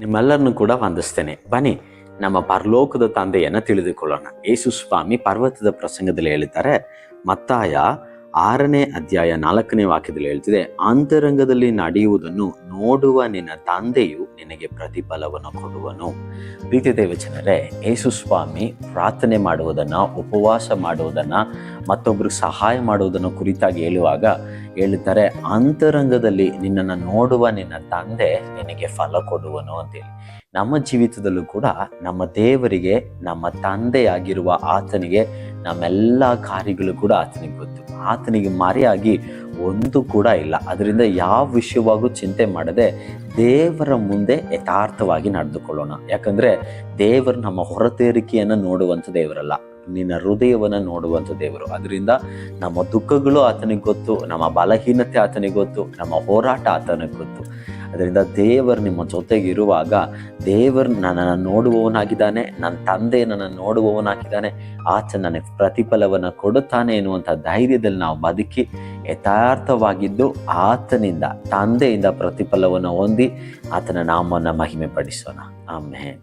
ನಿಮ್ಮೆಲ್ಲರನ್ನು ಕೂಡ ವಂದಿಸ್ತೇನೆ. ಬನ್ನಿ ನಮ್ಮ ಪರಲೋಕದ ತಂದೆಯನ್ನು ತಿಳಿದುಕೊಳ್ಳೋಣ. ಯೇಸು ಸ್ವಾಮಿ ಪರ್ವತದ ಪ್ರಸಂಗದಲ್ಲಿ ಹೇಳುತ್ತಾರೆ, ಮತ್ತಾಯ 6ನೇ ಅಧ್ಯಾಯ 4ನೇ ವಾಕ್ಯದಲ್ಲಿ ಹೇಳ್ತಿದೆ, ಅಂತರಂಗದಲ್ಲಿ ನಡೆಯುವುದನ್ನು ನೋಡುವ ನಿನ್ನ ತಂದೆಯು ನಿನಗೆ ಪ್ರತಿಫಲವನ್ನು ಕೊಡುವನು. ಪ್ರೀತಿ ದೇವಜನರೇ, ಯೇಸು ಸ್ವಾಮಿ ಪ್ರಾರ್ಥನೆ ಮಾಡುವುದನ್ನು, ಉಪವಾಸ ಮಾಡುವುದನ್ನು, ಮತ್ತೊಬ್ಬರಿಗೆ ಸಹಾಯ ಮಾಡುವುದನ್ನು ಕುರಿತಾಗಿ ಹೇಳುತ್ತಾರೆ, ಅಂತರಂಗದಲ್ಲಿ ನಿನ್ನನ್ನು ನೋಡುವ ನಿನ್ನ ತಂದೆ ನಿನಗೆ ಫಲ ಕೊಡುವನು ಅಂತೇಳಿ. ನಮ್ಮ ಜೀವಿತದಲ್ಲೂ ಕೂಡ ನಮ್ಮ ದೇವರಿಗೆ, ನಮ್ಮ ತಂದೆಯಾಗಿರುವ ಆತನಿಗೆ ನಮ್ಮೆಲ್ಲ ಕಾರ್ಯಗಳು ಕೂಡ ಆತನಿಗೆ ಗೊತ್ತು. ಆತನಿಗೆ ಮರೆಯಾಗಿ ಒಂದು ಕೂಡ ಇಲ್ಲ. ಅದರಿಂದ ಯಾವ ವಿಷಯವಾಗೂ ಚಿಂತೆ ಮಾಡದೆ ದೇವರ ಮುಂದೆ ಯಥಾರ್ಥವಾಗಿ ನಡೆದುಕೊಳ್ಳೋಣ. ಯಾಕಂದರೆ ದೇವರು ನಮ್ಮ ಹೊರತೇರಿಕೆಯನ್ನು ನೋಡುವಂಥ ದೇವರಲ್ಲ, ನಿನ್ನ ಹೃದಯವನ್ನು ನೋಡುವಂಥ ದೇವರು. ಅದರಿಂದ ನಮ್ಮ ದುಃಖಗಳು ಆತನಿಗೆ ಗೊತ್ತು, ನಮ್ಮ ಬಲಹೀನತೆ ಆತನಿಗೆ ಗೊತ್ತು, ನಮ್ಮ ಹೋರಾಟ ಆತನಿಗೆ ಗೊತ್ತು. ಅದರಿಂದ ದೇವರು ನಿಮ್ಮ ಜೊತೆಗಿರುವಾಗ ದೇವರು ನನ್ನನ್ನು ನೋಡುವವನಾಗಿದ್ದಾನೆ, ನನ್ನ ತಂದೆ ನನ್ನನ್ನು ನೋಡುವವನಾಗಿದ್ದಾನೆ, ಆತ ನನಗೆ ಪ್ರತಿಫಲವನ್ನು ಕೊಡುತ್ತಾನೆ ಎನ್ನುವಂಥ ಧೈರ್ಯದಲ್ಲಿ ನಾವು ಬದುಕಿ ಯಥಾರ್ಥವಾಗಿದ್ದು ಆತನಿಂದ, ತಂದೆಯಿಂದ ಪ್ರತಿಫಲವನ್ನು ಹೊಂದಿ ಆತನ ನಾಮವನ್ನು ಮಹಿಮೆ ಪಡಿಸೋಣ. ಆಮೆನ್.